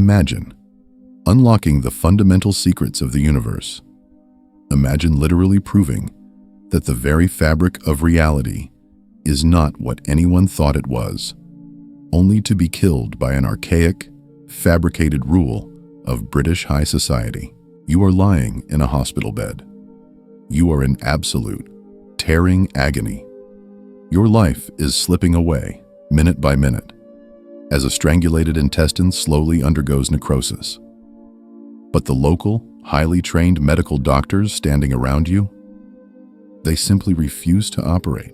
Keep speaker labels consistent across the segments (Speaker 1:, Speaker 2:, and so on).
Speaker 1: Imagine unlocking the fundamental secrets of the universe. Imagine literally proving that the very fabric of reality is not what anyone thought it was, only to be killed by an archaic, fabricated rule of British high society. You are lying in a hospital bed. You are in absolute, tearing agony. Your life is slipping away, minute by minute, as a strangulated intestine slowly undergoes necrosis. But the local, highly trained medical doctors standing around you, they simply refuse to operate.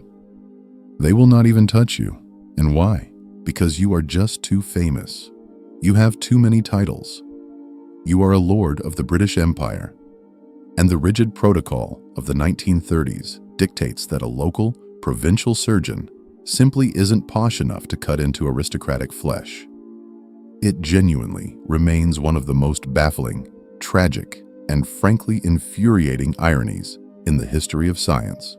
Speaker 1: They will not even touch you. And why? Because you are just too famous. You have too many titles. You are a lord of the British Empire. And the rigid protocol of the 1930s dictates that a local, provincial surgeon simply isn't posh enough to cut into aristocratic flesh. It genuinely remains one of the most baffling, tragic, and frankly infuriating ironies in the history of science.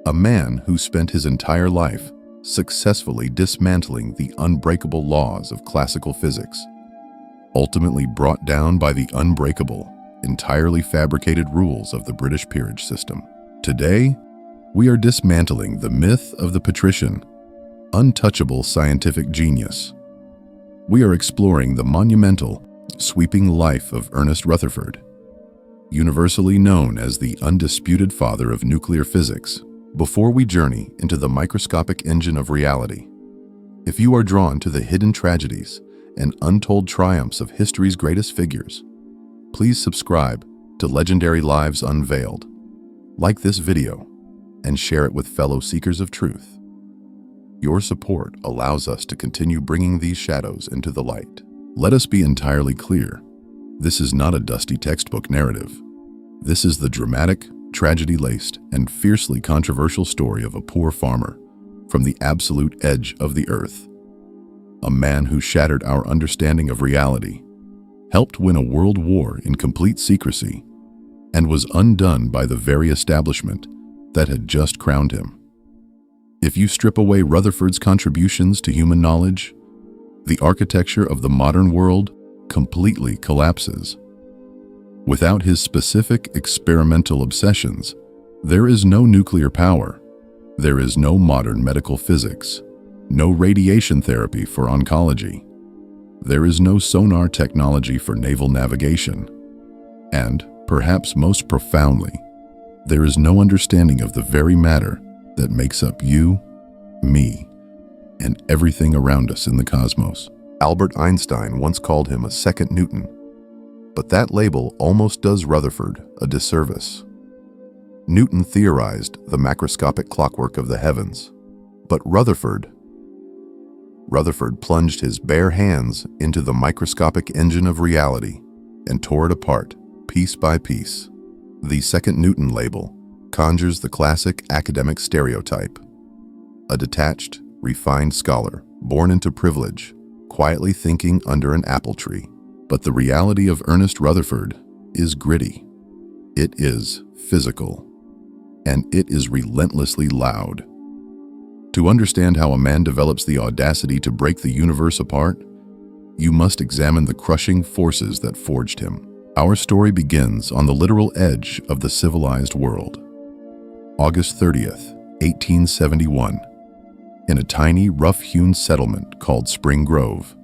Speaker 1: A man who spent his entire life successfully dismantling the unbreakable laws of classical physics, ultimately brought down by the unbreakable, entirely fabricated rules of the British peerage system. Today, we are dismantling the myth of the patrician, untouchable scientific genius. We are exploring the monumental, sweeping life of Ernest Rutherford, universally known as the undisputed father of nuclear physics, before we journey into the microscopic engine of reality. If you are drawn to the hidden tragedies and untold triumphs of history's greatest figures, please subscribe to Legendary Lives Unveiled, like this video, and share it with fellow seekers of truth. Your support allows us to continue bringing these shadows into the light. Let us be entirely clear. This is not a dusty textbook narrative. This is the dramatic, tragedy-laced, and fiercely controversial story of a poor farmer from the absolute edge of the earth. A man who shattered our understanding of reality, helped win a world war in complete secrecy, and was undone by the very establishment that had just crowned him. If you strip away Rutherford's contributions to human knowledge, the architecture of the modern world completely collapses. Without his specific experimental obsessions, there is no nuclear power, there is no modern medical physics, no radiation therapy for oncology, there is no sonar technology for naval navigation, and, perhaps most profoundly, there is no understanding of the very matter that makes up you, me, and everything around us in the cosmos. Albert Einstein once called him a second Newton, but that label almost does Rutherford a disservice. Newton theorized the macroscopic clockwork of the heavens, but Rutherford plunged his bare hands into the microscopic engine of reality and tore it apart, piece by piece. The second Newton label conjures the classic academic stereotype: a detached, refined scholar, born into privilege, quietly thinking under an apple tree. But the reality of Ernest Rutherford is gritty. It is physical, and it is relentlessly loud. To understand how a man develops the audacity to break the universe apart, you must examine the crushing forces that forged him. Our story begins on the literal edge of the civilized world. August 30th, 1871, in a tiny, rough-hewn settlement called Spring Grove,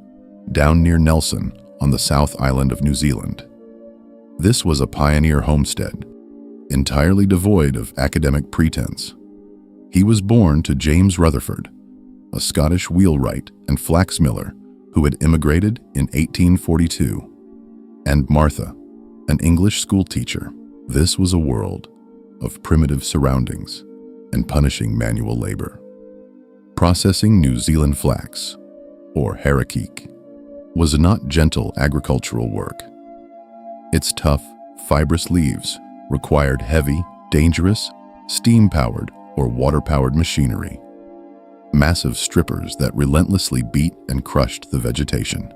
Speaker 1: down near Nelson on the South Island of New Zealand. This was a pioneer homestead, entirely devoid of academic pretense. He was born to James Rutherford, a Scottish wheelwright and flax miller who had immigrated in 1842, and Martha, an English schoolteacher. This was a world of primitive surroundings and punishing manual labor. Processing New Zealand flax, or archaic, was not gentle agricultural work. Its tough, fibrous leaves required heavy, dangerous, steam-powered or water-powered machinery, massive strippers that relentlessly beat and crushed the vegetation.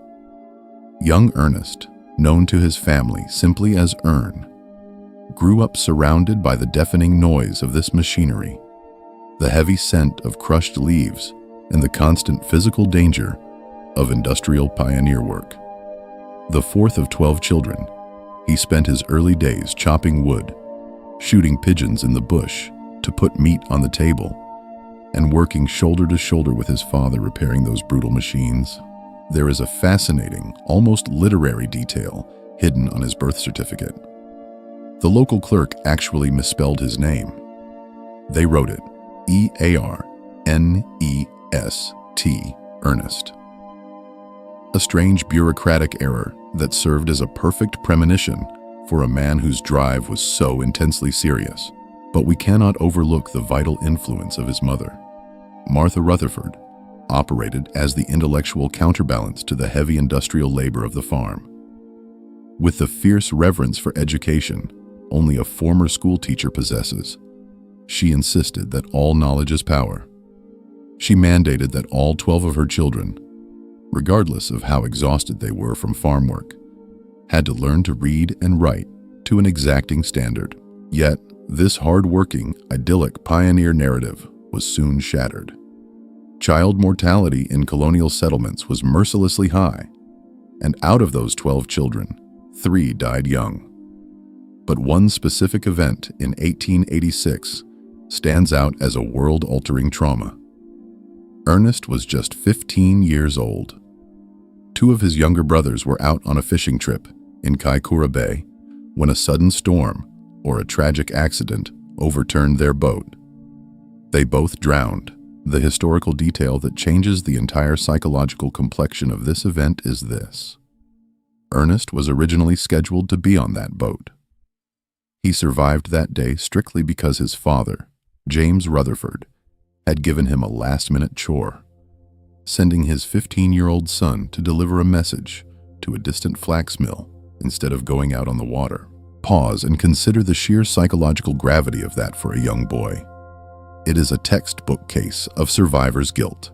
Speaker 1: Young Ernest, known to his family simply as Ern, grew up surrounded by the deafening noise of this machinery, the heavy scent of crushed leaves, and the constant physical danger of industrial pioneer work. The fourth of 12 children, he spent his early days chopping wood, shooting pigeons in the bush to put meat on the table, and working shoulder to shoulder with his father repairing those brutal machines. There is a fascinating, almost literary detail hidden on his birth certificate. The local clerk actually misspelled his name. They wrote it E-A-R-N-E-S-T, Ernest. A strange bureaucratic error that served as a perfect premonition for a man whose drive was so intensely serious. But we cannot overlook the vital influence of his mother. Martha Rutherford operated as the intellectual counterbalance to the heavy industrial labor of the farm. With the fierce reverence for education only a former school teacher possesses, she insisted that all knowledge is power. She mandated that all 12 of her children, regardless of how exhausted they were from farm work, had to learn to read and write to an exacting standard. Yet, this hard-working, idyllic pioneer narrative was soon shattered. Child mortality in colonial settlements was mercilessly high, and out of those 12 children, 3 died young. But one specific event in 1886 stands out as a world-altering trauma. Ernest was just 15 years old. 2 of his younger brothers were out on a fishing trip in Kaikoura Bay when a sudden storm or a tragic accident overturned their boat. They both drowned. The historical detail that changes the entire psychological complexion of this event is this. Ernest was originally scheduled to be on that boat. He survived that day strictly because his father, James Rutherford, had given him a last-minute chore, sending his 15-year-old son to deliver a message to a distant flax mill instead of going out on the water. Pause and consider the sheer psychological gravity of that for a young boy. It is a textbook case of survivor's guilt.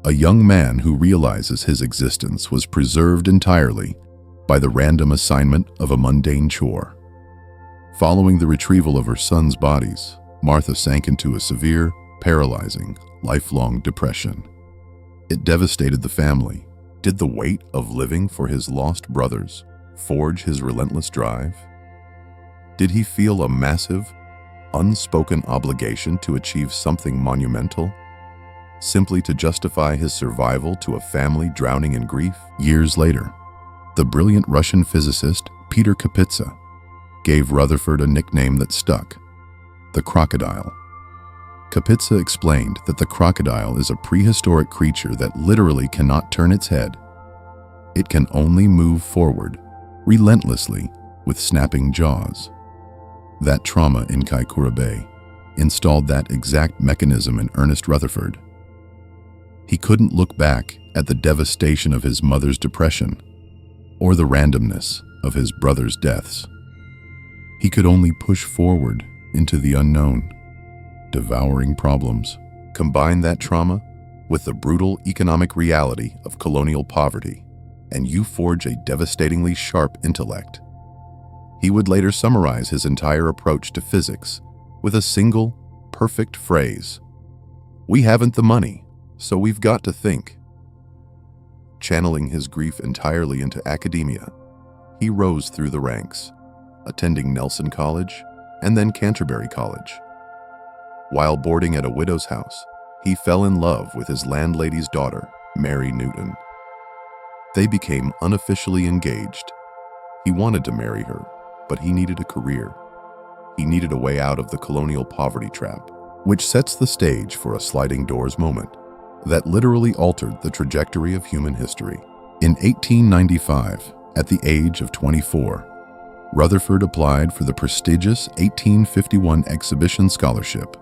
Speaker 1: A young man who realizes his existence was preserved entirely by the random assignment of a mundane chore. Following the retrieval of her son's bodies, Martha sank into a severe, paralyzing, lifelong depression. It devastated the family. Did the weight of living for his lost brothers forge his relentless drive? Did he feel a massive, unspoken obligation to achieve something monumental, simply to justify his survival to a family drowning in grief? Years later, the brilliant Russian physicist Peter Kapitsa gave Rutherford a nickname that stuck: the crocodile. Kapitsa explained that the crocodile is a prehistoric creature that literally cannot turn its head. It can only move forward, relentlessly, with snapping jaws. That trauma in Kaikoura Bay installed that exact mechanism in Ernest Rutherford. He couldn't look back at the devastation of his mother's depression or the randomness of his brother's deaths. He could only push forward into the unknown, devouring problems. Combine that trauma with the brutal economic reality of colonial poverty, and you forge a devastatingly sharp intellect. He would later summarize his entire approach to physics with a single, perfect phrase: "We haven't the money, so we've got to think." Channeling his grief entirely into academia, he rose through the ranks, attending Nelson College and then Canterbury College. While boarding at a widow's house, he fell in love with his landlady's daughter, Mary Newton. They became unofficially engaged. He wanted to marry her, but he needed a career. He needed a way out of the colonial poverty trap, which sets the stage for a sliding doors moment that literally altered the trajectory of human history. In 1895, at the age of 24, Rutherford applied for the prestigious 1851 Exhibition Scholarship.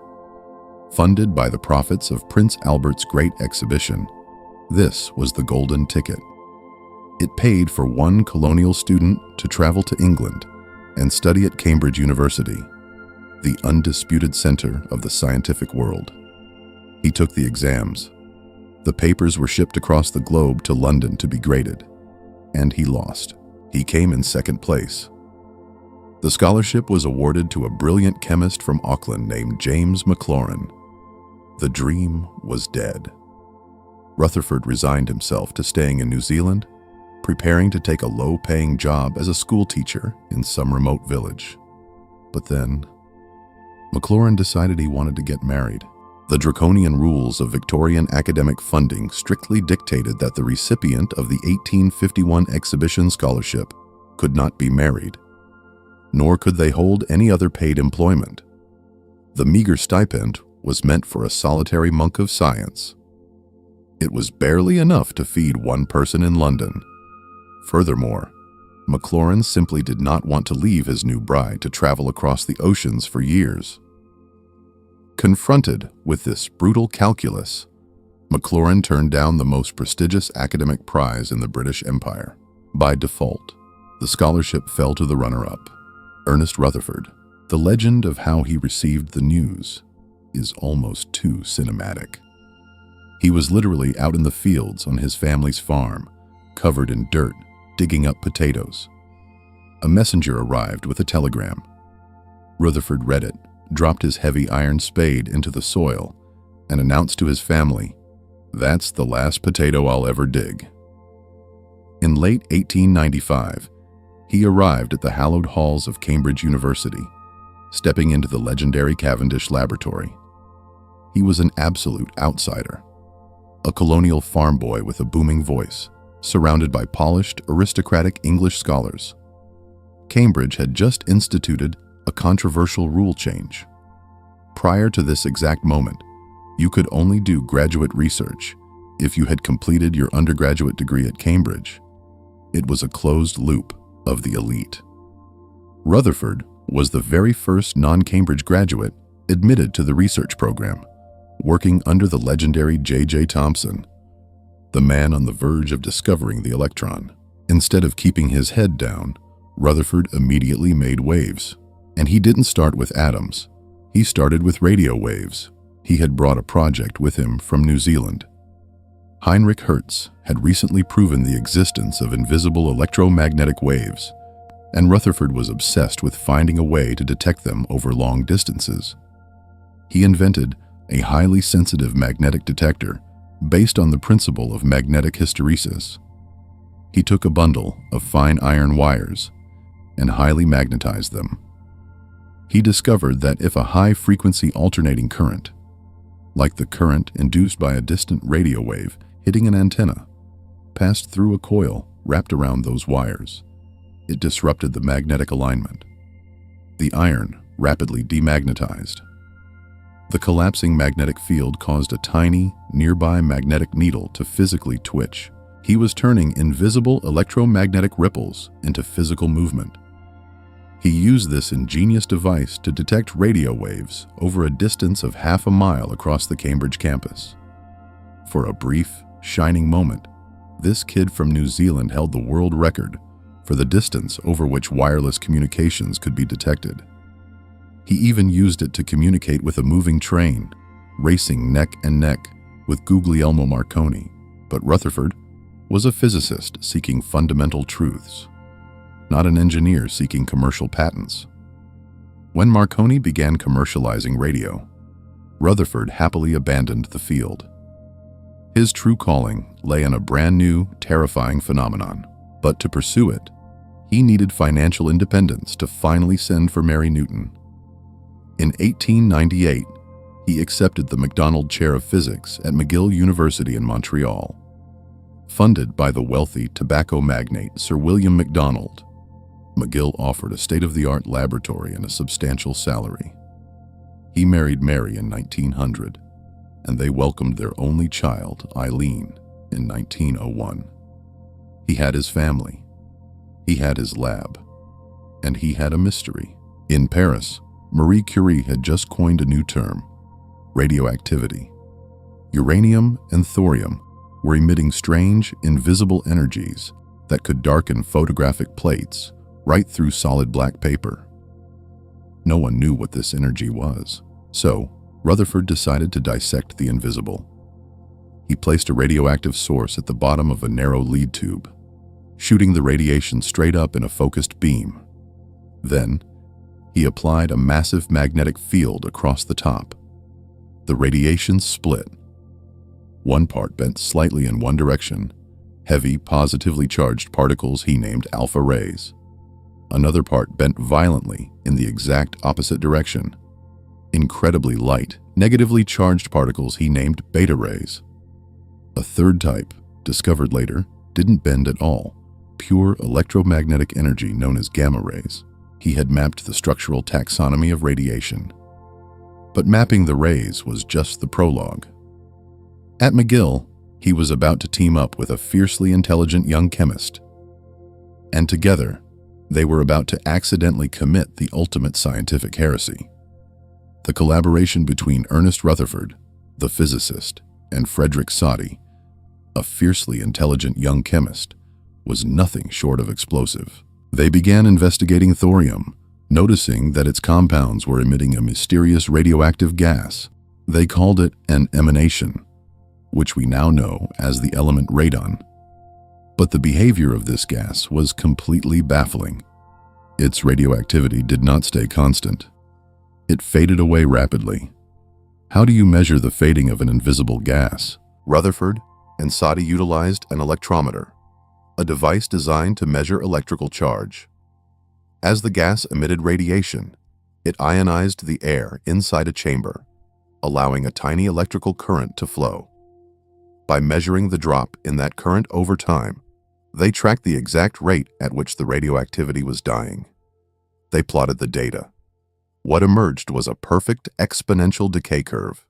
Speaker 1: Funded by the profits of Prince Albert's Great Exhibition, this was the golden ticket. It paid for one colonial student to travel to England and study at Cambridge University, the undisputed center of the scientific world. He took the exams. The papers were shipped across the globe to London to be graded, and he lost. He came in second place. The scholarship was awarded to a brilliant chemist from Auckland named James Maclaurin. The dream was dead. Rutherford resigned himself to staying in New Zealand, preparing to take a low-paying job as a schoolteacher in some remote village. But then, Maclaurin decided he wanted to get married. The draconian rules of Victorian academic funding strictly dictated that the recipient of the 1851 exhibition scholarship could not be married, nor could they hold any other paid employment. The meager stipend was meant for a solitary monk of science. It was barely enough to feed one person in London. Furthermore, Maclaurin simply did not want to leave his new bride to travel across the oceans for years. Confronted with this brutal calculus, Maclaurin turned down the most prestigious academic prize in the British Empire. By default, the scholarship fell to the runner-up, Ernest Rutherford. The legend of how he received the news is almost too cinematic. He was literally out in the fields on his family's farm, covered in dirt, digging up potatoes. A messenger arrived with a telegram. Rutherford read it, dropped his heavy iron spade into the soil, and announced to his family, "That's the last potato I'll ever dig." In late 1895, he arrived at the hallowed halls of Cambridge University, stepping into the legendary Cavendish Laboratory. He was an absolute outsider, a colonial farm boy with a booming voice, surrounded by polished, aristocratic English scholars. Cambridge had just instituted a controversial rule change. Prior to this exact moment, you could only do graduate research if you had completed your undergraduate degree at Cambridge. It was a closed loop of the elite. Rutherford was the very first non-Cambridge graduate admitted to the research program, working under the legendary J.J. Thomson, the man on the verge of discovering the electron. Instead of keeping his head down, Rutherford immediately made waves. And he didn't start with atoms. He started with radio waves. He had brought a project with him from New Zealand. Heinrich Hertz had recently proven the existence of invisible electromagnetic waves, and Rutherford was obsessed with finding a way to detect them over long distances. He invented a highly sensitive magnetic detector based on the principle of magnetic hysteresis. He took a bundle of fine iron wires and highly magnetized them. He discovered that if a high-frequency alternating current, like the current induced by a distant radio wave hitting an antenna, passed through a coil wrapped around those wires, it disrupted the magnetic alignment. The iron rapidly demagnetized. The collapsing magnetic field caused a tiny, nearby magnetic needle to physically twitch. He was turning invisible electromagnetic ripples into physical movement. He used this ingenious device to detect radio waves over a distance of half a mile across the Cambridge campus. For a brief, shining moment, this kid from New Zealand held the world record for the distance over which wireless communications could be detected. He even used it to communicate with a moving train, racing neck and neck with Guglielmo Marconi. But Rutherford was a physicist seeking fundamental truths, not an engineer seeking commercial patents. When Marconi began commercializing radio, Rutherford happily abandoned the field. His true calling lay in a brand new, terrifying phenomenon. But to pursue it, he needed financial independence to finally send for Mary Newton. In 1898, he accepted the MacDonald Chair of Physics at McGill University in Montreal. Funded by the wealthy tobacco magnate Sir William MacDonald, McGill offered a state-of-the-art laboratory and a substantial salary. He married Mary in 1900, and they welcomed their only child, Eileen, in 1901. He had his family, he had his lab, and he had a mystery. In Paris, Marie Curie had just coined a new term, radioactivity. Uranium and thorium were emitting strange, invisible energies that could darken photographic plates right through solid black paper. No one knew what this energy was, so Rutherford decided to dissect the invisible. He placed a radioactive source at the bottom of a narrow lead tube, shooting the radiation straight up in a focused beam. Then, he applied a massive magnetic field across the top. The radiation split. One part bent slightly in one direction, heavy, positively charged particles he named alpha rays. Another part bent violently in the exact opposite direction. Incredibly light, negatively charged particles he named beta rays. A third type, discovered later, didn't bend at all. Pure electromagnetic energy known as gamma rays. He had mapped the structural taxonomy of radiation. But mapping the rays was just the prologue. At McGill, he was about to team up with a fiercely intelligent young chemist. And together, they were about to accidentally commit the ultimate scientific heresy. The collaboration between Ernest Rutherford, the physicist, and Frederick Soddy, a fiercely intelligent young chemist, was nothing short of explosive. They began investigating thorium, noticing that its compounds were emitting a mysterious radioactive gas. They called it an emanation, which we now know as the element radon. But the behavior of this gas was completely baffling. Its radioactivity did not stay constant. It faded away rapidly. How do you measure the fading of an invisible gas? Rutherford and Soddy utilized an electrometer, a device designed to measure electrical charge. As the gas emitted radiation, it ionized the air inside a chamber, allowing a tiny electrical current to flow. By measuring the drop in that current over time, they tracked the exact rate at which the radioactivity was dying. They plotted the data. What emerged was a perfect exponential decay curve.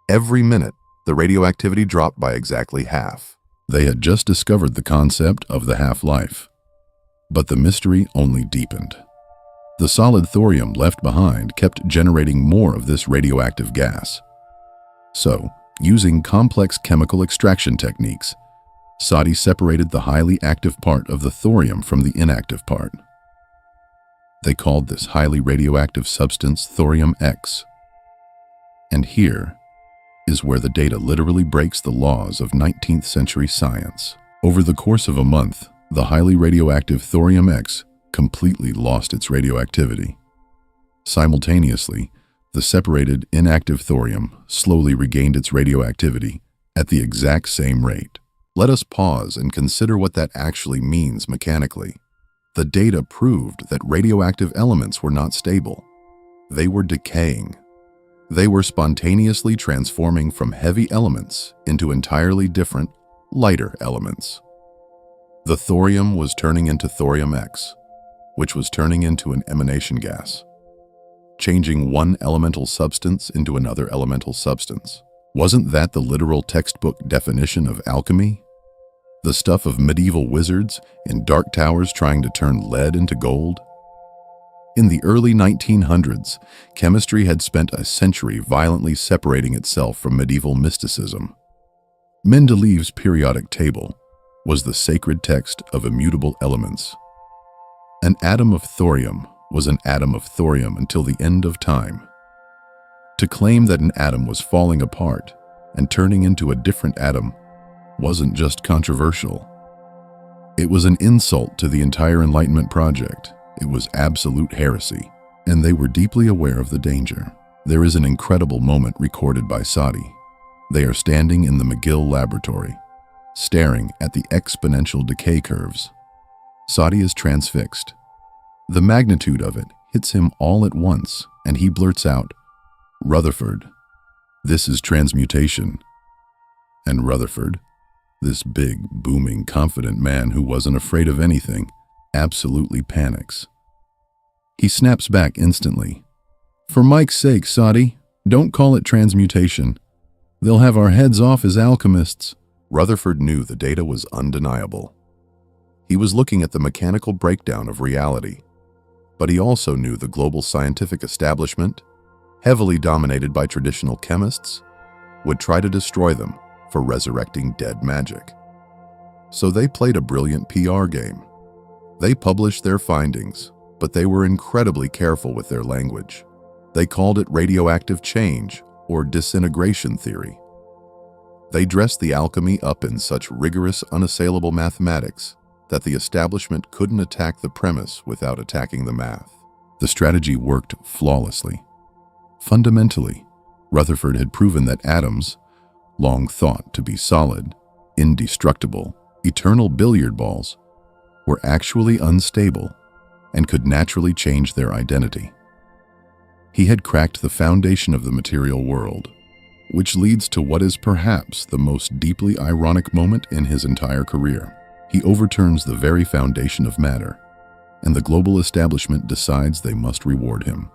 Speaker 1: Every minute, the radioactivity dropped by exactly half. They had just discovered the concept of the half-life. But the mystery only deepened. The solid thorium left behind kept generating more of this radioactive gas. So, using complex chemical extraction techniques, Soddy separated the highly active part of the thorium from the inactive part. They called this highly radioactive substance thorium X. And here is where the data literally breaks the laws of 19th century science. Over the course of a month, the highly radioactive thorium X completely lost its radioactivity. Simultaneously, the separated inactive thorium slowly regained its radioactivity at the exact same rate. Let us pause and consider what that actually means mechanically. The data proved that radioactive elements were not stable. They were decaying. They were spontaneously transforming from heavy elements into entirely different, lighter elements. The thorium was turning into thorium X, which was turning into an emanation gas, changing one elemental substance into another elemental substance. Wasn't that the literal textbook definition of alchemy? The stuff of medieval wizards in dark towers trying to turn lead into gold? In the early 1900s, chemistry had spent a century violently separating itself from medieval mysticism. Mendeleev's periodic table was the sacred text of immutable elements. An atom of thorium was an atom of thorium until the end of time. To claim that an atom was falling apart and turning into a different atom wasn't just controversial. It was an insult to the entire Enlightenment project. It was absolute heresy, and they were deeply aware of the danger. There is an incredible moment recorded by Soddy. They are standing in the McGill laboratory, staring at the exponential decay curves. Soddy is transfixed. The magnitude of it hits him all at once, and he blurts out, "Rutherford, this is transmutation." And Rutherford, this big, booming, confident man who wasn't afraid of anything, absolutely panics. He snaps back instantly. "For Mike's sake, Soddy, don't call it transmutation. They'll have our heads off as alchemists." Rutherford knew the data was undeniable. He was looking at the mechanical breakdown of reality, but he also knew the global scientific establishment, heavily dominated by traditional chemists, would try to destroy them for resurrecting dead magic. So they played a brilliant PR game. They published their findings, but they were incredibly careful with their language. They called it radioactive change or disintegration theory. They dressed the alchemy up in such rigorous, unassailable mathematics that the establishment couldn't attack the premise without attacking the math. The strategy worked flawlessly. Fundamentally, Rutherford had proven that atoms, long thought to be solid, indestructible, eternal billiard balls, were actually unstable and could naturally change their identity. He had cracked the foundation of the material world, which leads to what is perhaps the most deeply ironic moment in his entire career. He overturns the very foundation of matter, and the global establishment decides they must reward him.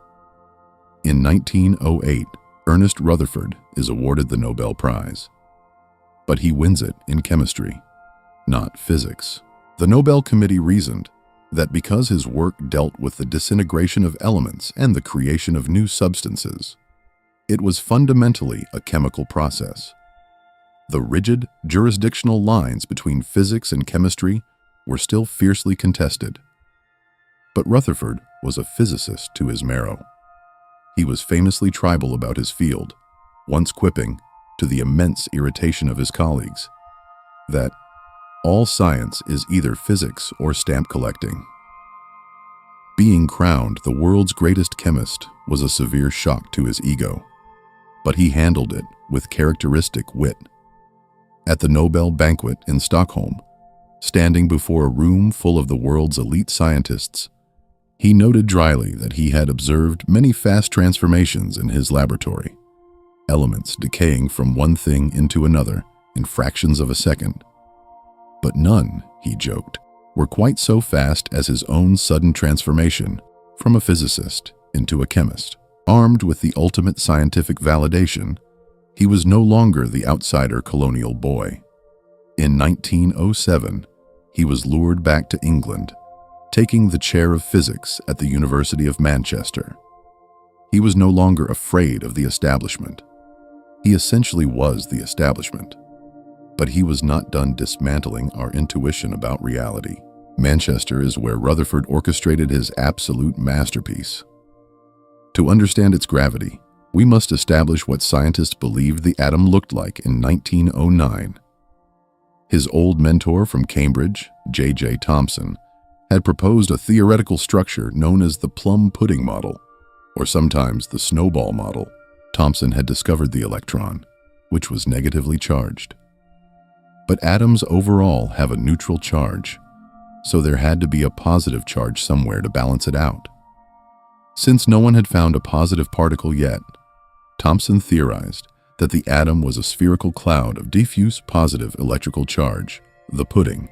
Speaker 1: In 1908, Ernest Rutherford is awarded the Nobel Prize, but he wins it in chemistry, not physics. The Nobel Committee reasoned that because his work dealt with the disintegration of elements and the creation of new substances, it was fundamentally a chemical process. The rigid, jurisdictional lines between physics and chemistry were still fiercely contested. But Rutherford was a physicist to his marrow. He was famously tribal about his field, once quipping, to the immense irritation of his colleagues, that all science is either physics or stamp collecting. Being crowned the world's greatest chemist was a severe shock to his ego, but he handled it with characteristic wit. At the Nobel banquet in Stockholm, standing before a room full of the world's elite scientists, he noted dryly that he had observed many fast transformations in his laboratory, elements decaying from one thing into another in fractions of a second. But none, he joked, were quite so fast as his own sudden transformation from a physicist into a chemist. Armed with the ultimate scientific validation, he was no longer the outsider colonial boy. In 1907, he was lured back to England, taking the chair of physics at the University of Manchester. He was no longer afraid of the establishment. He essentially was the establishment. But he was not done dismantling our intuition about reality. Manchester is where Rutherford orchestrated his absolute masterpiece. To understand its gravity, we must establish what scientists believed the atom looked like in 1909. His old mentor from Cambridge, J.J. Thomson, had proposed a theoretical structure known as the plum pudding model, or sometimes the snowball model. Thomson had discovered the electron, which was negatively charged. But atoms overall have a neutral charge, so there had to be a positive charge somewhere to balance it out. Since no one had found a positive particle yet, Thomson theorized that the atom was a spherical cloud of diffuse positive electrical charge, the pudding.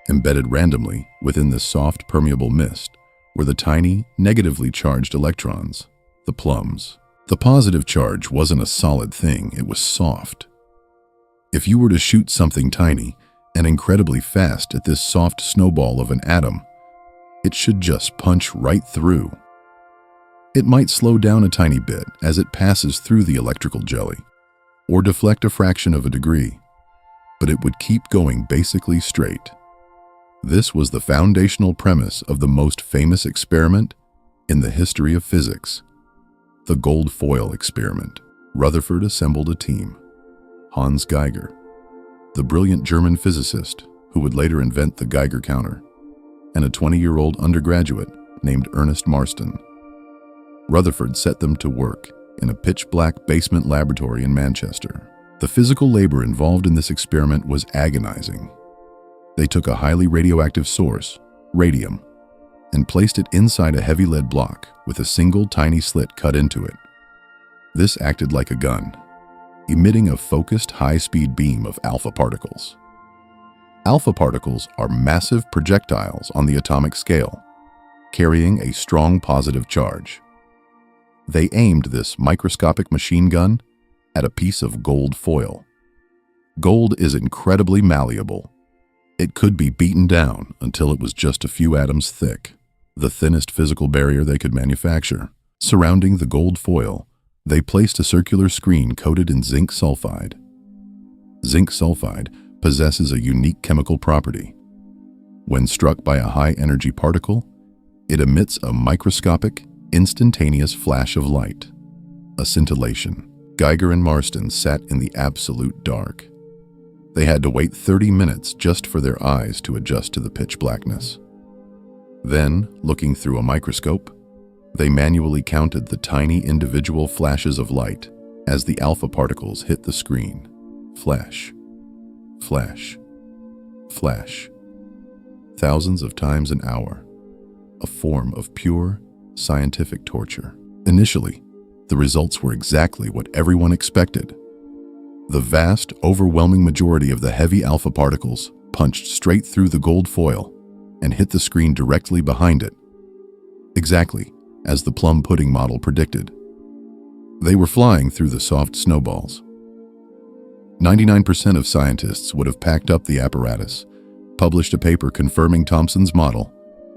Speaker 1: Embedded randomly within this soft permeable mist were the tiny, negatively charged electrons, the plums. The positive charge wasn't a solid thing, it was soft. If you were to shoot something tiny and incredibly fast at this soft snowball of an atom, it should just punch right through. It might slow down a tiny bit as it passes through the electrical jelly, or deflect a fraction of a degree, but it would keep going basically straight. This was the foundational premise of the most famous experiment in the history of physics, the gold foil experiment. Rutherford assembled a team. Hans Geiger, the brilliant German physicist who would later invent the Geiger counter, and a 20-year-old undergraduate named Ernest Marston. Rutherford set them to work in a pitch-black basement laboratory in Manchester. The physical labor involved in this experiment was agonizing. They took a highly radioactive source, radium, and placed it inside a heavy lead block with a single tiny slit cut into it. This acted like a gun, emitting a focused high-speed beam of alpha particles. Alpha particles are massive projectiles on the atomic scale, carrying a strong positive charge. They aimed this microscopic machine gun at a piece of gold foil. Gold is incredibly malleable. It could be beaten down until it was just a few atoms thick, the thinnest physical barrier they could manufacture. Surrounding the gold foil, they placed a circular screen coated in zinc sulfide. Zinc sulfide possesses a unique chemical property. When struck by a high-energy particle, it emits a microscopic, instantaneous flash of light, a scintillation. Geiger and Marston sat in the absolute dark. They had to wait 30 minutes just for their eyes to adjust to the pitch blackness. Then, looking through a microscope, they manually counted the tiny individual flashes of light as the alpha particles hit the screen. Flash, flash, flash, thousands of times an hour, a form of pure scientific torture. Initially, the results were exactly what everyone expected. The vast, overwhelming majority of the heavy alpha particles punched straight through the gold foil and hit the screen directly behind it, exactly as the plum pudding model predicted. They were flying through the soft snowballs. 99% of scientists would have packed up the apparatus, published a paper confirming Thomson's model,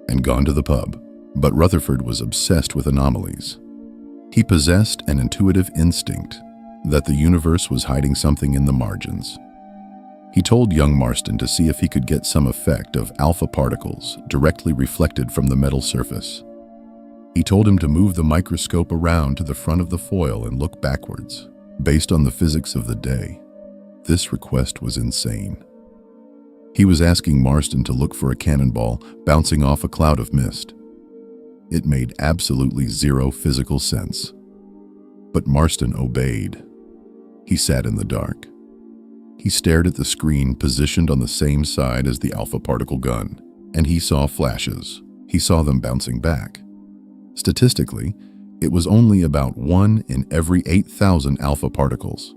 Speaker 1: and gone to the pub. But Rutherford was obsessed with anomalies. He possessed an intuitive instinct that the universe was hiding something in the margins. He told young Marston to see if he could get some effect of alpha particles directly reflected from the metal surface. He told him to move the microscope around to the front of the foil and look backwards. Based on the physics of the day, this request was insane. He was asking Marston to look for a cannonball bouncing off a cloud of mist. It made absolutely zero physical sense. But Marston obeyed. He sat in the dark. He stared at the screen positioned on the same side as the alpha particle gun, and he saw flashes. He saw them bouncing back. Statistically, it was only about 1 in every 8,000 alpha particles.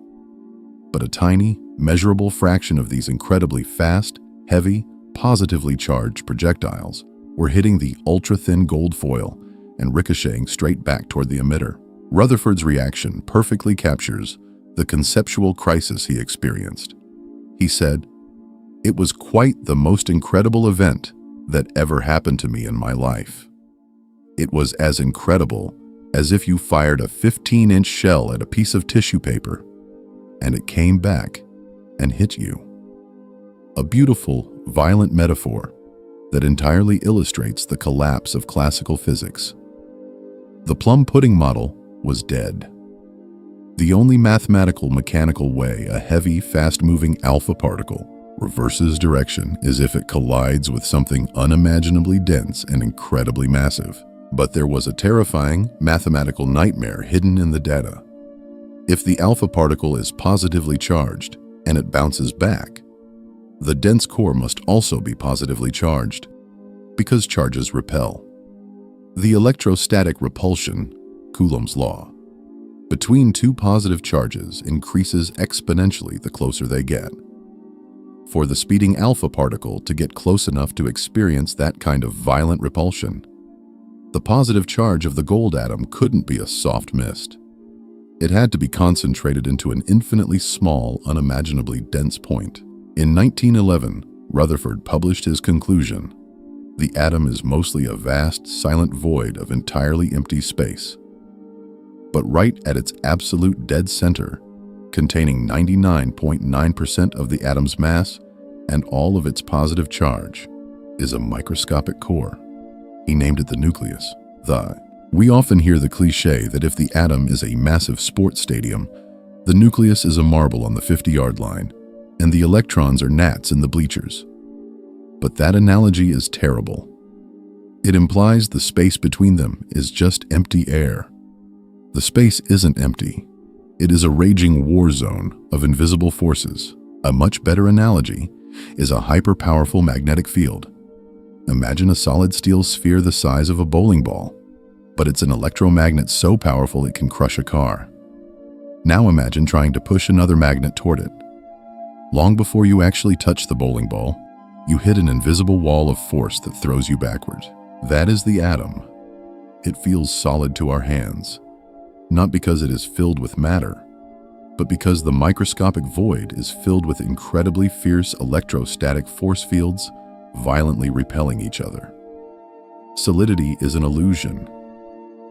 Speaker 1: But a tiny, measurable fraction of these incredibly fast, heavy, positively charged projectiles were hitting the ultra-thin gold foil and ricocheting straight back toward the emitter. Rutherford's reaction perfectly captures the conceptual crisis he experienced. He said, "It was quite the most incredible event that ever happened to me in my life. It was as incredible as if you fired a 15-inch shell at a piece of tissue paper, and it came back and hit you." A beautiful, violent metaphor that entirely illustrates the collapse of classical physics. The plum pudding model was dead. The only mathematical mechanical way a heavy, fast-moving alpha particle reverses direction is if it collides with something unimaginably dense and incredibly massive. But there was a terrifying mathematical nightmare hidden in the data. If the alpha particle is positively charged and it bounces back, the dense core must also be positively charged, because charges repel. The electrostatic repulsion, Coulomb's law, between two positive charges increases exponentially the closer they get. For the speeding alpha particle to get close enough to experience that kind of violent repulsion, the positive charge of the gold atom couldn't be a soft mist. It had to be concentrated into an infinitely small, unimaginably dense point. In 1911, Rutherford published his conclusion: the atom is mostly a vast, silent void of entirely empty space. But right at its absolute dead center, containing 99.9% of the atom's mass and all of its positive charge, is a microscopic core. He named it the nucleus. We often hear the cliché that if the atom is a massive sports stadium, the nucleus is a marble on the 50-yard line, and the electrons are gnats in the bleachers. But that analogy is terrible. It implies the space between them is just empty air. The space isn't empty. It is a raging war zone of invisible forces. A much better analogy is a hyper-powerful magnetic field. Imagine a solid steel sphere the size of a bowling ball, but it's an electromagnet so powerful it can crush a car. Now imagine trying to push another magnet toward it. Long before you actually touch the bowling ball, you hit an invisible wall of force that throws you backward. That is the atom. It feels solid to our hands, not because it is filled with matter, but because the microscopic void is filled with incredibly fierce electrostatic force fields violently repelling each other. Solidity is an illusion.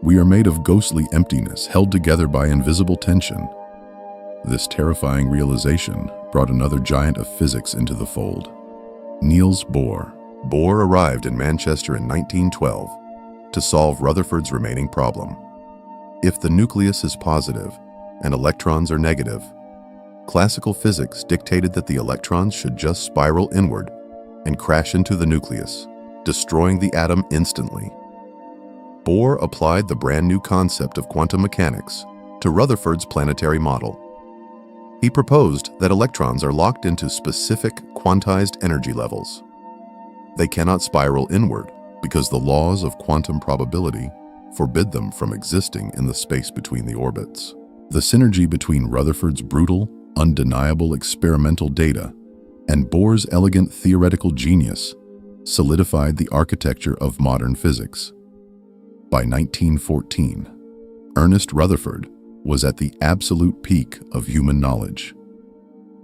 Speaker 1: We are made of ghostly emptiness held together by invisible tension. This terrifying realization brought another giant of physics into the fold: Niels Bohr. Bohr arrived in Manchester in 1912 to solve Rutherford's remaining problem. If the nucleus is positive and electrons are negative, classical physics dictated that the electrons should just spiral inward and crash into the nucleus, destroying the atom instantly. Bohr applied the brand new concept of quantum mechanics to Rutherford's planetary model. He proposed that electrons are locked into specific quantized energy levels. They cannot spiral inward because the laws of quantum probability forbid them from existing in the space between the orbits. The synergy between Rutherford's brutal, undeniable experimental data and Bohr's elegant theoretical genius solidified the architecture of modern physics. By 1914, Ernest Rutherford was at the absolute peak of human knowledge.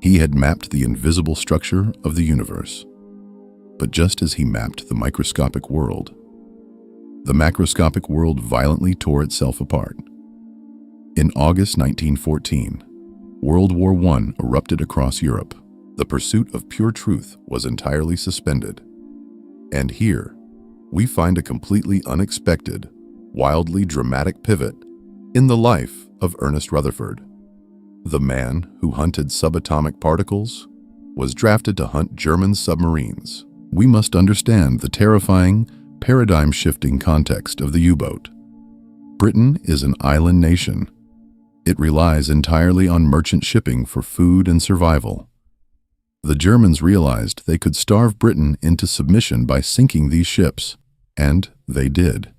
Speaker 1: He had mapped the invisible structure of the universe. But just as he mapped the microscopic world, the macroscopic world violently tore itself apart. In August 1914, World War I erupted across Europe. The pursuit of pure truth was entirely suspended. And here, we find a completely unexpected, wildly dramatic pivot in the life of Ernest Rutherford. The man who hunted subatomic particles was drafted to hunt German submarines. We must understand the terrifying, paradigm-shifting context of the U-boat. Britain is an island nation. It relies entirely on merchant shipping for food and survival. The Germans realized they could starve Britain into submission by sinking these ships, and they did.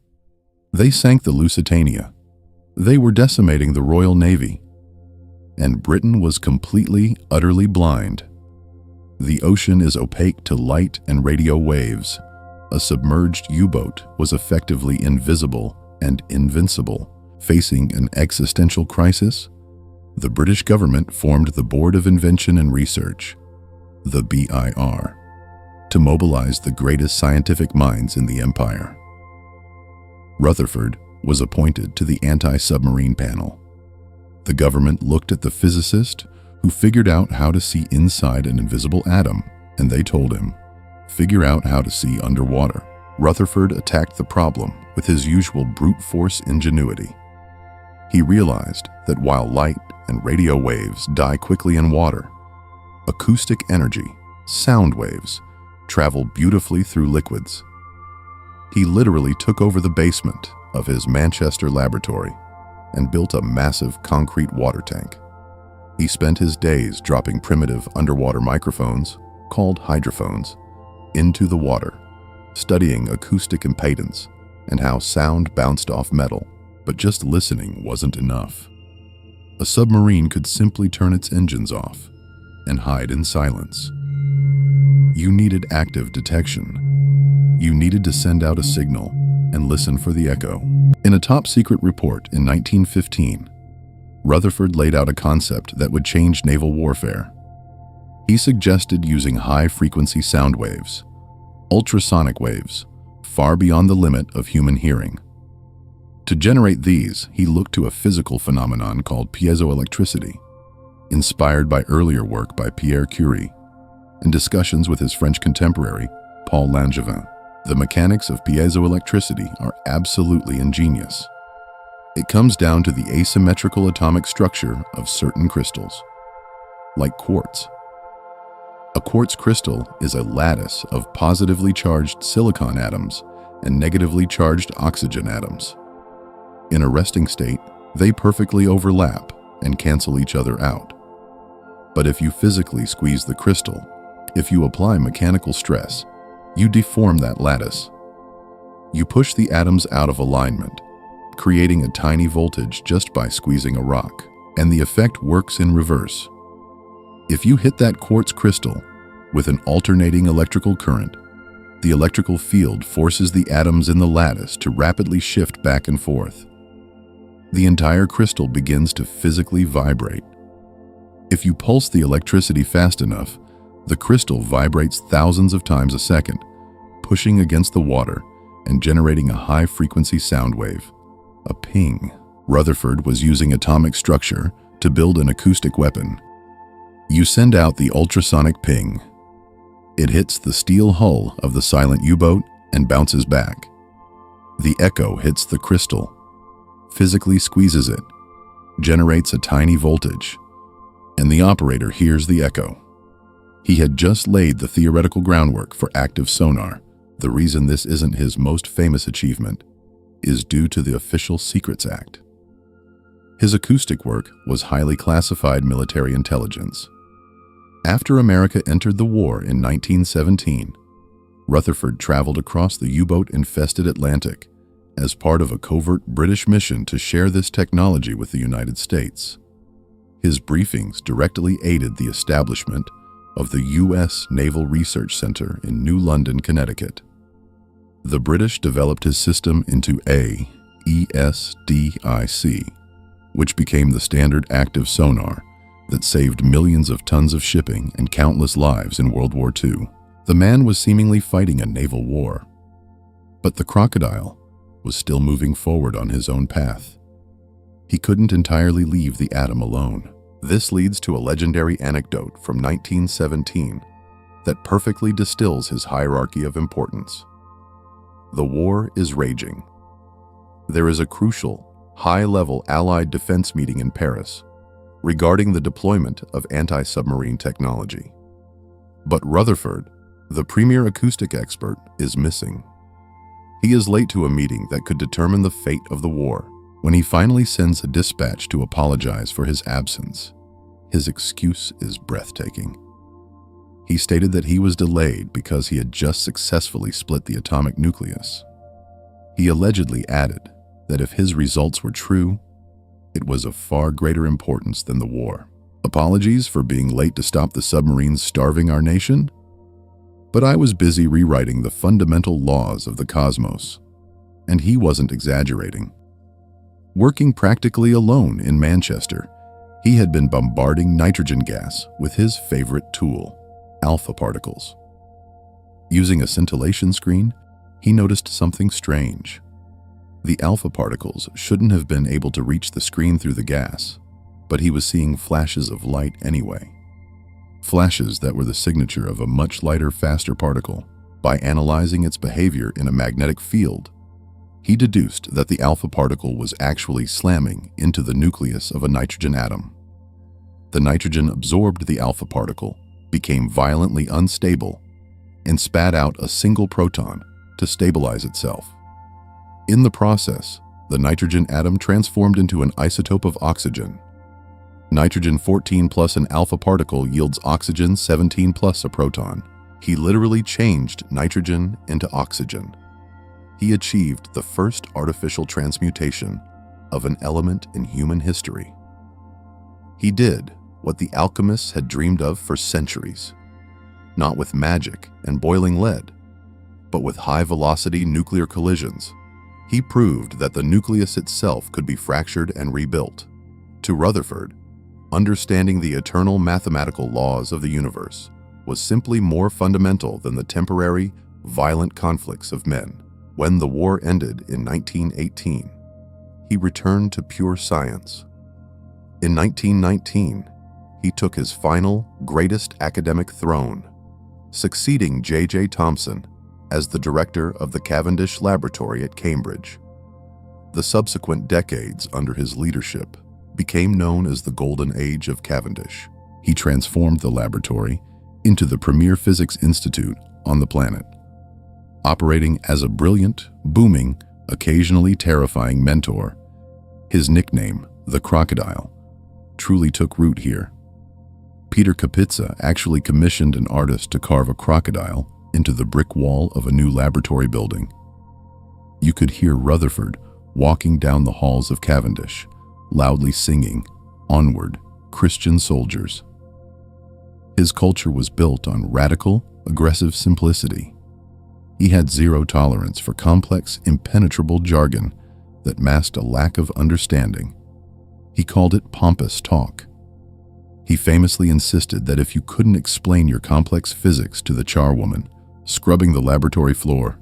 Speaker 1: They sank the Lusitania. They were decimating the Royal Navy. And Britain was completely, utterly blind. The ocean is opaque to light and radio waves. A submerged U-boat was effectively invisible and invincible. Facing an existential crisis, the British government formed the Board of Invention and Research, the BIR, to mobilize the greatest scientific minds in the empire. Rutherford was appointed to the anti-submarine panel. The government looked at the physicist who figured out how to see inside an invisible atom, and they told him, figure out how to see underwater. Rutherford attacked the problem with his usual brute force ingenuity. He realized that while light and radio waves die quickly in water, acoustic energy, sound waves, travel beautifully through liquids. He literally took over the basement of his Manchester laboratory and built a massive concrete water tank. He spent his days dropping primitive underwater microphones, called hydrophones, into the water, studying acoustic impedance and how sound bounced off metal. But just listening wasn't enough. A submarine could simply turn its engines off and hide in silence. You needed active detection. You needed to send out a signal and listen for the echo. In a top-secret report in 1915, Rutherford laid out a concept that would change naval warfare. He suggested using high-frequency sound waves, ultrasonic waves, far beyond the limit of human hearing. To generate these, he looked to a physical phenomenon called piezoelectricity, inspired by earlier work by Pierre Curie and discussions with his French contemporary, Paul Langevin. The mechanics of piezoelectricity are absolutely ingenious. It comes down to the asymmetrical atomic structure of certain crystals, like quartz. A quartz crystal is a lattice of positively charged silicon atoms and negatively charged oxygen atoms. In a resting state, they perfectly overlap and cancel each other out. But if you physically squeeze the crystal, if you apply mechanical stress, you deform that lattice. You push the atoms out of alignment, creating a tiny voltage just by squeezing a rock, and the effect works in reverse. If you hit that quartz crystal with an alternating electrical current, the electrical field forces the atoms in the lattice to rapidly shift back and forth. The entire crystal begins to physically vibrate. If you pulse the electricity fast enough, the crystal vibrates thousands of times a second, pushing against the water and generating a high-frequency sound wave, a ping. Rutherford was using atomic structure to build an acoustic weapon. You send out the ultrasonic ping. It hits the steel hull of the silent U-boat and bounces back. The echo hits the crystal, physically squeezes it, generates a tiny voltage, and the operator hears the echo. He had just laid the theoretical groundwork for active sonar. The reason this isn't his most famous achievement is due to the Official Secrets Act. His acoustic work was highly classified military intelligence. After America entered the war in 1917, Rutherford traveled across the U-boat-infested Atlantic as part of a covert British mission to share this technology with the United States. His briefings directly aided the establishment of the U.S. Naval Research Center in New London, Connecticut. The British developed his system into AESDIC, which became the standard active sonar that saved millions of tons of shipping and countless lives in World War II. The man was seemingly fighting a naval war, but the crocodile was still moving forward on his own path. He couldn't entirely leave the atom alone. This leads to a legendary anecdote from 1917 that perfectly distills his hierarchy of importance. The war is raging. There is a crucial, high-level Allied defense meeting in Paris regarding the deployment of anti-submarine technology. But Rutherford, the premier acoustic expert, is missing. He is late to a meeting that could determine the fate of the war. When he finally sends a dispatch to apologize for his absence, his excuse is breathtaking. He stated that he was delayed because he had just successfully split the atomic nucleus. He allegedly added that if his results were true, it was of far greater importance than the war. Apologies for being late to stop the submarines starving our nation? But I was busy rewriting the fundamental laws of the cosmos, and he wasn't exaggerating. Working practically alone in Manchester, he had been bombarding nitrogen gas with his favorite tool, alpha particles. Using a scintillation screen, he noticed something strange. The alpha particles shouldn't have been able to reach the screen through the gas, but he was seeing flashes of light anyway. Flashes that were the signature of a much lighter, faster particle. By analyzing its behavior in a magnetic field, he deduced that the alpha particle was actually slamming into the nucleus of a nitrogen atom. The nitrogen absorbed the alpha particle, became violently unstable, and spat out a single proton to stabilize itself. In the process, the nitrogen atom transformed into an isotope of oxygen. Nitrogen-14 plus an alpha particle yields oxygen-17 plus a proton. He literally changed nitrogen into oxygen. He achieved the first artificial transmutation of an element in human history. He did what the alchemists had dreamed of for centuries, not with magic and boiling lead, but with high-velocity nuclear collisions. He proved that the nucleus itself could be fractured and rebuilt. To Rutherford, understanding the eternal mathematical laws of the universe was simply more fundamental than the temporary, violent conflicts of men. When the war ended in 1918, he returned to pure science. In 1919, he took his final, greatest academic throne, succeeding J.J. Thomson as the director of the Cavendish Laboratory at Cambridge. The subsequent decades under his leadership became known as the Golden Age of Cavendish. He transformed the laboratory into the premier physics institute on the planet, operating as a brilliant, booming, occasionally terrifying mentor. His nickname, the Crocodile, truly took root here. Peter Kapitsa actually commissioned an artist to carve a crocodile into the brick wall of a new laboratory building. You could hear Rutherford walking down the halls of Cavendish, loudly singing, "Onward, Christian soldiers." His culture was built on radical, aggressive simplicity. He had zero tolerance for complex, impenetrable jargon that masked a lack of understanding. He called it pompous talk. He famously insisted that if you couldn't explain your complex physics to the charwoman scrubbing the laboratory floor,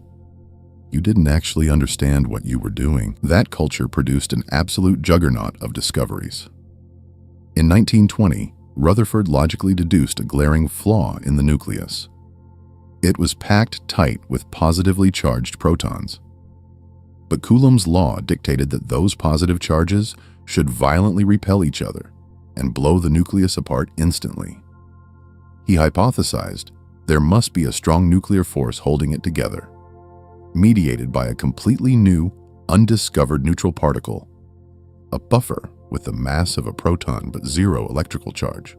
Speaker 1: you didn't actually understand what you were doing. That culture produced an absolute juggernaut of discoveries. In 1920, Rutherford logically deduced a glaring flaw in the nucleus. It was packed tight with positively charged protons. But Coulomb's law dictated that those positive charges should violently repel each other and blow the nucleus apart instantly. He hypothesized there must be a strong nuclear force holding it together, mediated by a completely new, undiscovered neutral particle. a buffer with the mass of a proton but zero electrical charge.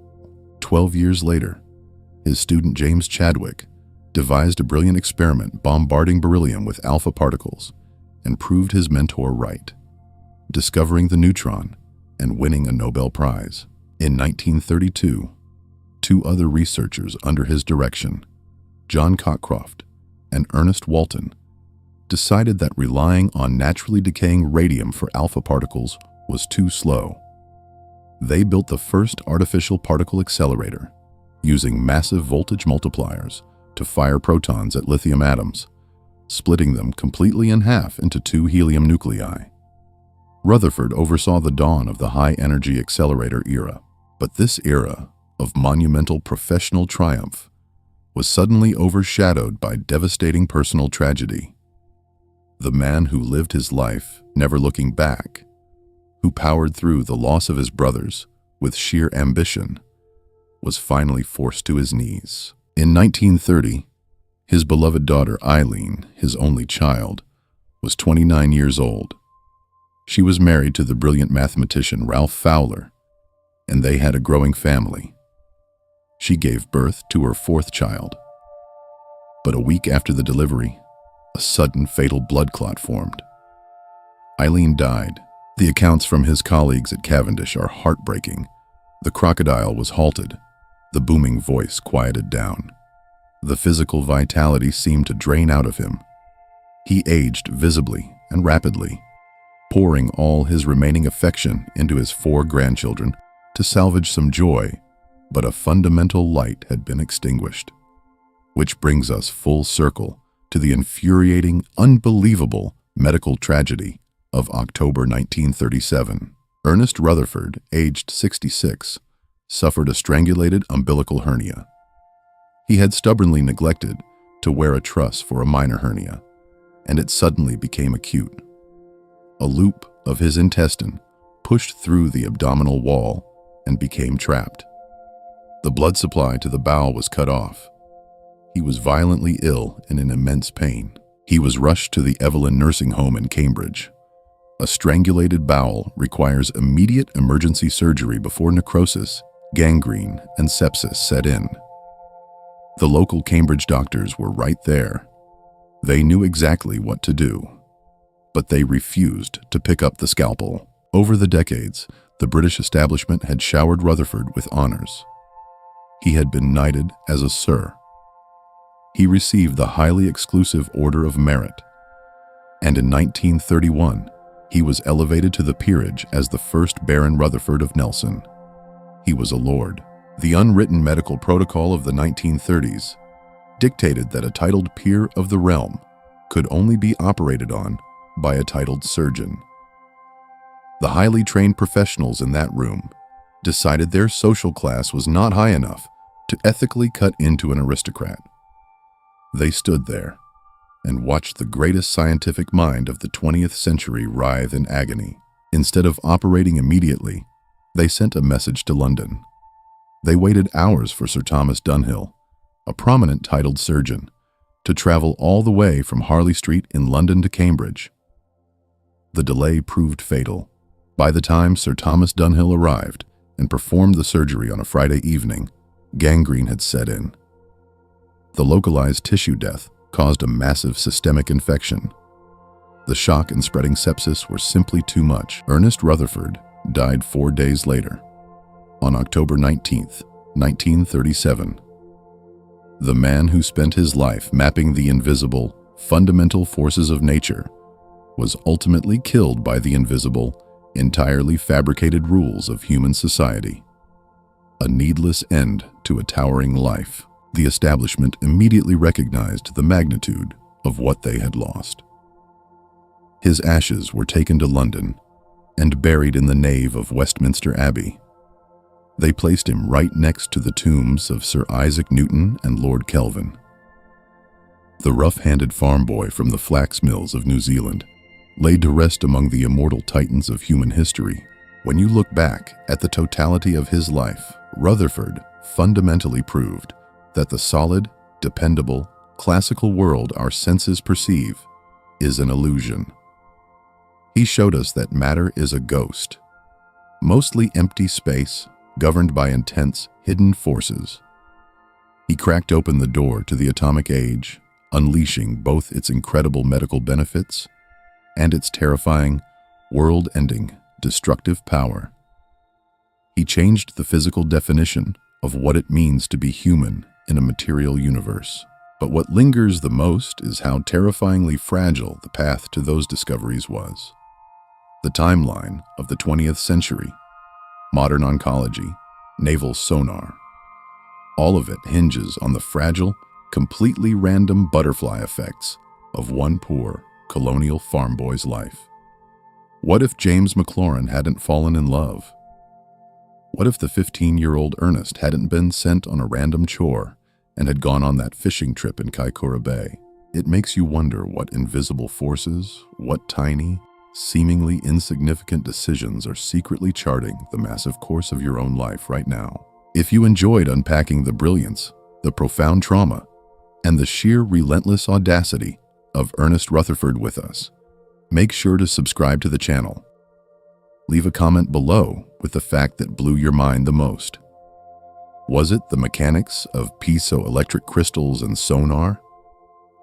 Speaker 1: 12 years later, his student James Chadwick devised a brilliant experiment bombarding beryllium with alpha particles and proved his mentor right, discovering the neutron and winning a Nobel Prize. In 1932, two other researchers under his direction, John Cockcroft and Ernest Walton, decided that relying on naturally decaying radium for alpha particles was too slow. They built the first artificial particle accelerator, using massive voltage multipliers to fire protons at lithium atoms, splitting them completely in half into two helium nuclei. Rutherford oversaw the dawn of the high-energy accelerator era, but this era of monumental professional triumph was suddenly overshadowed by devastating personal tragedy. The man who lived his life never looking back, who powered through the loss of his brothers with sheer ambition, was finally forced to his knees. In 1930, his beloved daughter Eileen, his only child, was 29 years old. She was married to the brilliant mathematician Ralph Fowler, and they had a growing family. She gave birth to her fourth child. But a week after the delivery, a sudden fatal blood clot formed. Eileen died. The accounts from his colleagues at Cavendish are heartbreaking. The crocodile was halted. The booming voice quieted down. The physical vitality seemed to drain out of him. He aged visibly and rapidly, pouring all his remaining affection into his 4 grandchildren to salvage some joy, but a fundamental light had been extinguished. Which brings us full circle to the infuriating, unbelievable medical tragedy of October 1937. Ernest Rutherford, aged 66, suffered a strangulated umbilical hernia. He had stubbornly neglected to wear a truss for a minor hernia, and it suddenly became acute. A loop of his intestine pushed through the abdominal wall and became trapped. The blood supply to the bowel was cut off. He was violently ill and in immense pain. He was rushed to the Evelyn nursing home in Cambridge. A strangulated bowel requires immediate emergency surgery before necrosis, gangrene, and sepsis set in. The local Cambridge doctors were right there. They knew exactly what to do, but they refused to pick up the scalpel. Over the decades, the British establishment had showered Rutherford with honors. He had been knighted as a Sir. He received the highly exclusive Order of Merit, and in 1931, he was elevated to the peerage as the first Baron Rutherford of Nelson. He was a lord. The unwritten medical protocol of the 1930s dictated that a titled peer of the realm could only be operated on by a titled surgeon. The highly trained professionals in that room decided their social class was not high enough to ethically cut into an aristocrat. They stood there and watched the greatest scientific mind of the 20th century writhe in agony. Instead of operating immediately, they sent a message to London. They waited hours for Sir Thomas Dunhill, a prominent titled surgeon, to travel all the way from Harley Street in London to Cambridge. The delay proved fatal. By the time Sir Thomas Dunhill arrived and performed the surgery on a Friday evening, gangrene had set in. The localized tissue death caused a massive systemic infection. The shock and spreading sepsis were simply too much. Ernest Rutherford died 4 days later, on October 19, 1937. The man who spent his life mapping the invisible, fundamental forces of nature was ultimately killed by the invisible, entirely fabricated rules of human society. A needless end to a towering life. The establishment immediately recognized the magnitude of what they had lost. His ashes were taken to London and buried in the nave of Westminster Abbey. They placed him right next to the tombs of Sir Isaac Newton and Lord Kelvin. The rough-handed farm boy from the flax mills of New Zealand laid to rest among the immortal titans of human history. When you look back at the totality of his life, Rutherford fundamentally proved that the solid, dependable, classical world our senses perceive is an illusion. He showed us that matter is a ghost, mostly empty space governed by intense, hidden forces. He cracked open the door to the atomic age, unleashing both its incredible medical benefits and its terrifying, world-ending, destructive power. He changed the physical definition of what it means to be human in a material universe. But what lingers the most is how terrifyingly fragile the path to those discoveries was. The timeline of the 20th century, modern oncology, naval sonar, all of it hinges on the fragile, completely random butterfly effects of one poor colonial farm boy's life. What if James McLaurin hadn't fallen in love? What if the 15-year-old Ernest hadn't been sent on a random chore and had gone on that fishing trip in Kaikoura Bay? It makes you wonder what invisible forces, what tiny, seemingly insignificant decisions are secretly charting the massive course of your own life right now. If you enjoyed unpacking the brilliance, the profound trauma, and the sheer relentless audacity of Ernest Rutherford with us, make sure to subscribe to the channel. Leave a comment below with the fact that blew your mind the most. Was it the mechanics of piezoelectric crystals and sonar?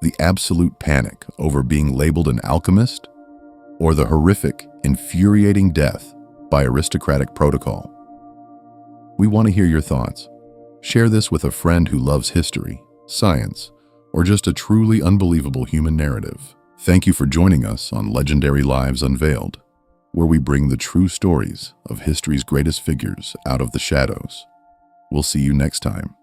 Speaker 1: The absolute panic over being labeled an alchemist? Or the horrific, infuriating death by aristocratic protocol? We want to hear your thoughts. Share this with a friend who loves history, science, or just a truly unbelievable human narrative. Thank you for joining us on Legendary Lives Unveiled, where we bring the true stories of history's greatest figures out of the shadows. We'll see you next time.